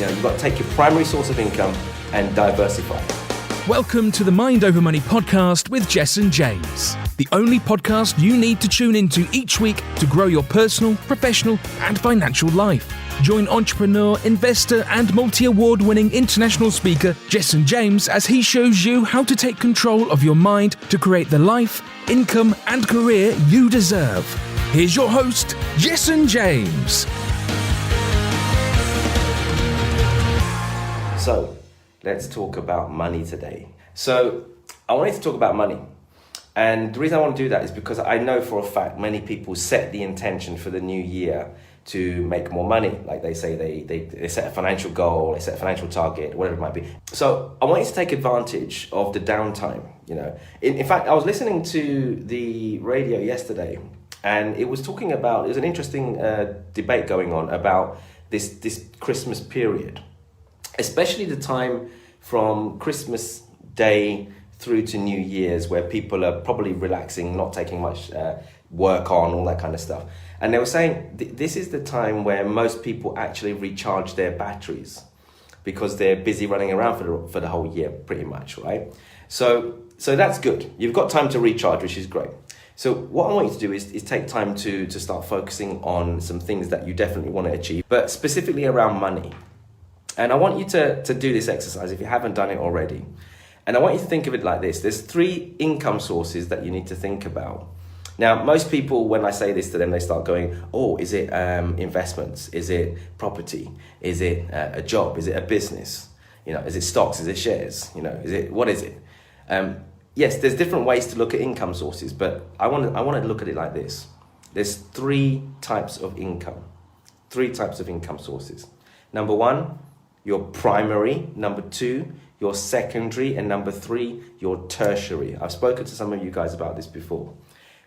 You've got to take your primary source of income and diversify. Welcome to the Mind Over Money podcast with Jessen James, the only podcast you need to tune into each week to grow your personal, professional, and financial life. Join entrepreneur, investor, and multi-award-winning international speaker Jessen James as he shows you how to take control of your mind to create the life, income, and career you deserve. Here's your host, Jessen James. So, let's talk about money today. So, I wanted to talk about money. And the reason I want to do that is because I know for a fact many people set the intention for the new year to make more money. Like they say, they set a financial goal, they set a financial target, whatever it might be. So I want you to take advantage of the downtime, In fact, I was listening to the radio yesterday and it was talking about, there's an interesting debate going on about this Christmas period, especially the time from Christmas Day through to New Year's, where people are probably relaxing, not taking much work on, all that kind of stuff. And they were saying this is the time where most people actually recharge their batteries because they're busy running around for the whole year, pretty much, right? So that's good. You've got time to recharge, which is great. So what I want you to do is take time to start focusing on some things that you definitely want to achieve, but specifically around money. And I want you to do this exercise if you haven't done it already. And I want you to think of it like this. There's 3 income sources that you need to think about. Now, most people, when I say this to them, they start going, oh, is it investments? Is it property? Is it a job? Is it a business? Is it stocks? Is it shares? What is it? Yes, there's different ways to look at income sources, but I want to look at it like this. There's 3 types of income. 3 types of income sources. Number 1, your primary. Number 2, your secondary. And number 3, your tertiary. I've spoken to some of you guys about this before.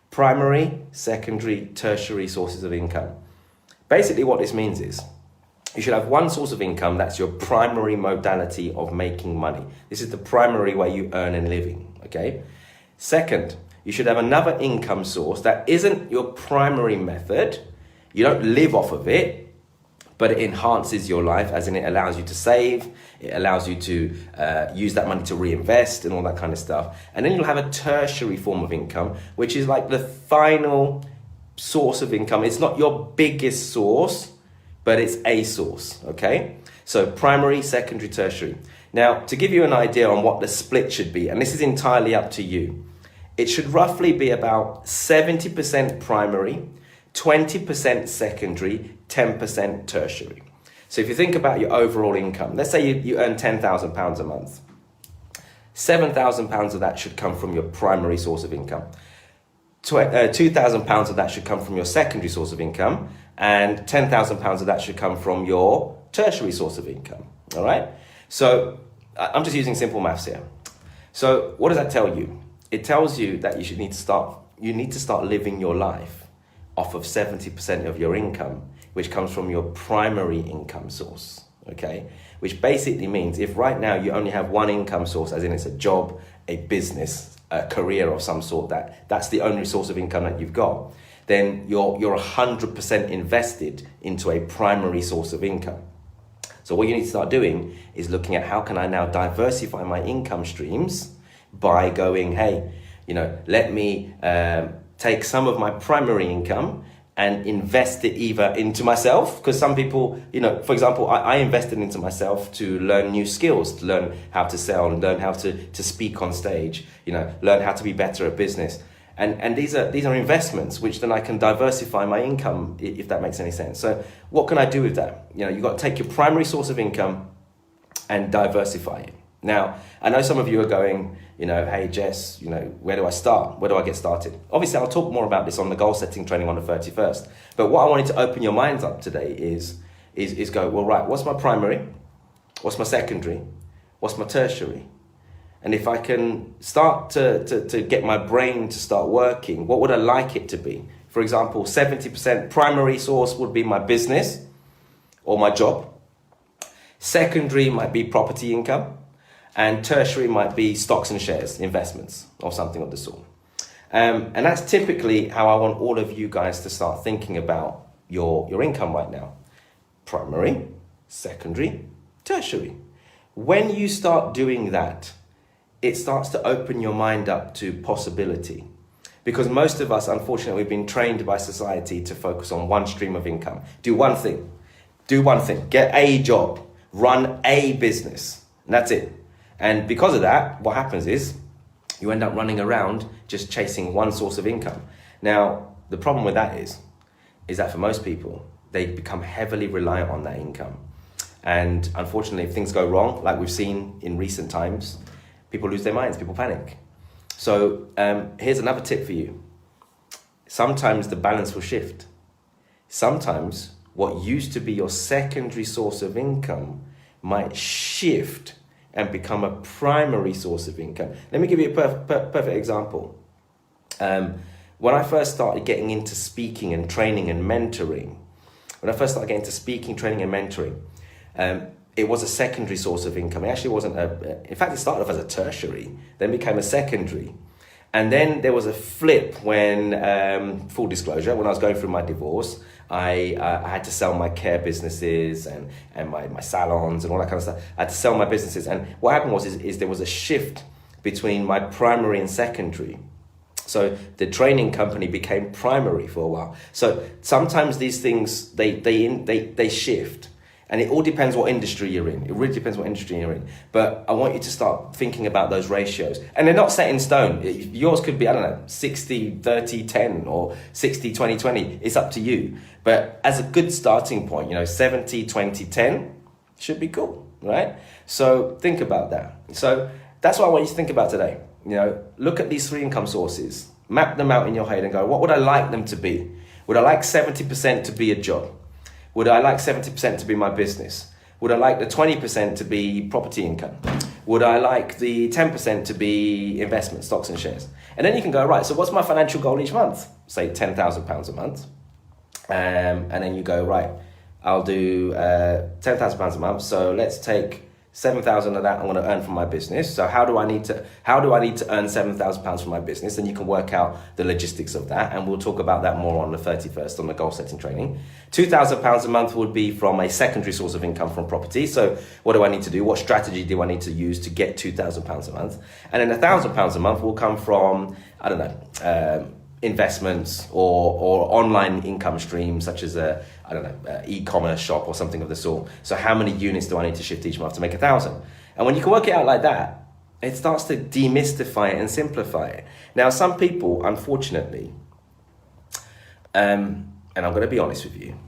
Primary, secondary, tertiary sources of income. Basically what this means is you should have one source of income that's your primary modality of making money. This is the primary way you earn a living, okay? Second, you should have another income source that isn't your primary method. You don't live off of it, but it enhances your life, as in it allows you to save, it allows you to use that money to reinvest and all that kind of stuff. And then you'll have a tertiary form of income, which is like the final source of income. It's not your biggest source, but it's a source, okay? So primary, secondary, tertiary. Now, to give you an idea on what the split should be, and this is entirely up to you, it should roughly be about 70% primary, 20% secondary, 10% tertiary. So if you think about your overall income, let's say you earn £10,000 a month. £7,000 of that should come from your primary source of income. £2,000 of that should come from your secondary source of income, and £10,000 of that should come from your tertiary source of income. All right? So I'm just using simple maths here. So what does that tell you? It tells you that you need to start living your life off of 70% of your income, which comes from your primary income source, okay? Which basically means if right now you only have one income source, as in it's a job, a business, a career of some sort, that's the only source of income that you've got, then you're 100% invested into a primary source of income. So what you need to start doing is looking at how can I now diversify my income streams by going, hey, let me take some of my primary income and invest it either into myself, because some people, for example, I invested into myself to learn new skills, to learn how to sell and learn how to speak on stage, learn how to be better at business. And these are investments which then I can diversify my income, if that makes any sense. So what can I do with that? You've got to take your primary source of income and diversify it. Now, I know some of you are going, hey Jess, where do I start? Where do I get started? Obviously, I'll talk more about this on the goal setting training on the 31st. But what I wanted to open your minds up today is go, well, right, what's my primary? What's my secondary? What's my tertiary? And if I can start to get my brain to start working, what would I like it to be? For example, 70% primary source would be my business or my job. Secondary might be property income. And tertiary might be stocks and shares, investments, or something of the sort. And that's typically how I want all of you guys to start thinking about your income right now. Primary, secondary, tertiary. When you start doing that, it starts to open your mind up to possibility. Because most of us, unfortunately, we've been trained by society to focus on one stream of income. Do one thing. Get a job. Run a business. And that's it. And because of that, what happens is you end up running around just chasing one source of income. Now, the problem with that is that for most people, they become heavily reliant on that income. And unfortunately, if things go wrong, like we've seen in recent times, people lose their minds, people panic. So here's another tip for you. Sometimes the balance will shift. Sometimes what used to be your secondary source of income might shift and become a primary source of income. Let me give you a perfect example. When I first started getting into speaking and training and mentoring, it was a secondary source of income. It actually wasn't in fact, it started off as a tertiary, then became a secondary. And then there was a flip when, full disclosure, when I was going through my divorce, I had to sell my care businesses and my salons and all that kind of stuff. I had to sell my businesses. And what happened is there was a shift between my primary and secondary. So the training company became primary for a while. So sometimes these things, they shift. And it all depends what industry you're in. It really depends what industry you're in. But I want you to start thinking about those ratios. And they're not set in stone. Yours could be, 60, 30, 10 or 60, 20, 20. It's up to you. But as a good starting point, 70, 20, 10 should be cool, right? So think about that. So that's what I want you to think about today. Look at these three income sources, map them out in your head and go, what would I like them to be? Would I like 70% to be a job? Would I like 70% to be my business? Would I like the 20% to be property income? Would I like the 10% to be investment, stocks and shares? And then you can go, right, so what's my financial goal each month? Say £10,000 a month. And then you go, right, I'll do £10,000 a month. So let's take 7,000 of that I'm going to earn from my business. So how do I need to earn £7,000 from my business? And you can work out the logistics of that. And we'll talk about that more on the 31st on the goal setting training. £2,000 a month would be from a secondary source of income from property. So what do I need to do? What strategy do I need to use to get £2,000 a month? And then £1,000 a month will come from, investments or online income streams such as e-commerce shop or something of the sort. So how many units do I need to shift each month to make 1,000? And when you can work it out like that, it starts to demystify it and simplify it. Now, some people, unfortunately, and I'm going to be honest with you,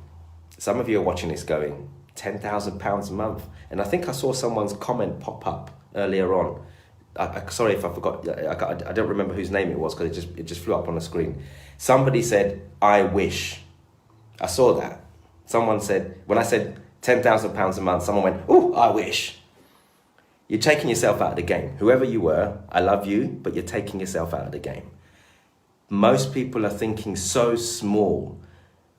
some of you are watching this going, £10,000 a month. And I think I saw someone's comment pop up earlier on. Sorry if I forgot, I don't remember whose name it was because it just flew up on the screen. Somebody said, I wish. I saw that. Someone said, when I said £10,000 a month, someone went, oh, I wish. You're taking yourself out of the game. Whoever you were, I love you, but you're taking yourself out of the game. Most people are thinking so small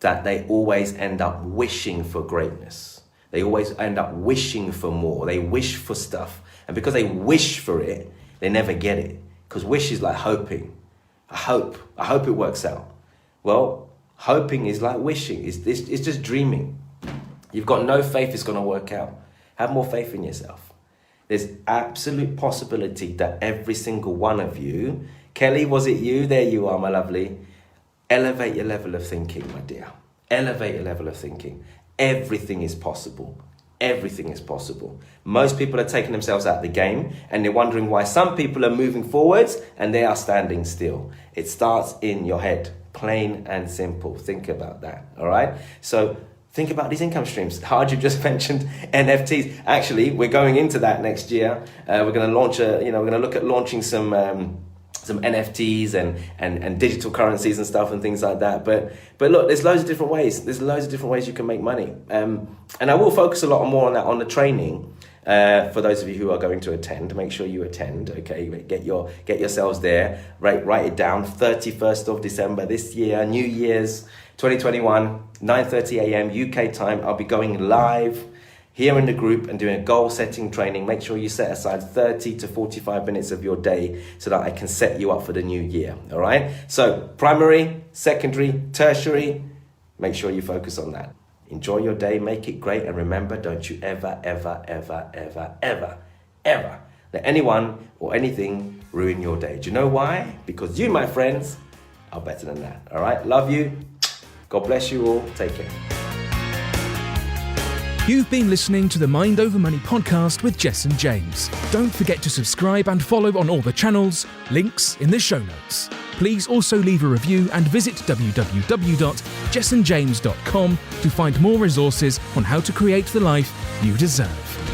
that they always end up wishing for greatness. They always end up wishing for more. They wish for stuff. And because they wish for it, they never get it. Because wish is like hoping. I hope it works out. Well, hoping is like wishing. It's just dreaming. You've got no faith it's going to work out. Have more faith in yourself. There's absolute possibility that every single one of you, Kelly, was it you? There you are, my lovely. Elevate your level of thinking, my dear. Elevate your level of thinking. Everything is possible. Everything is possible. Most people are taking themselves out of the game and they're wondering why some people are moving forwards and they are standing still. It starts in your head, plain and simple. Think about that, all right? So think about these income streams. Harjib just mentioned NFTs. Actually, we're going into that next year. We're going to launch we're going to look at launching some NFTs and digital currencies and stuff and things like that. But look, there's loads of different ways. There's loads of different ways you can make money. And I will focus a lot more on that on the training. For those of you who are going to attend, make sure you attend. Okay, get yourselves there. Write it down. 31st of December this year, New Year's 2021, 9:30 a.m. UK time. I'll be going live here in the group and doing a goal setting training. Make sure you set aside 30 to 45 minutes of your day so that I can set you up for the new year. All right. So primary, secondary, tertiary. Make sure you focus on that. Enjoy your day, make it great, and remember, don't you ever, ever, ever, ever, ever, ever let anyone or anything ruin your day. Do you know why? Because you, my friends, are better than that. All right? Love you. God bless you all. Take care. You've been listening to the Mind Over Money podcast with Jessen James. Don't forget to subscribe and follow on all the channels, links in the show notes. Please also leave a review and visit www.jessenjames.com to find more resources on how to create the life you deserve.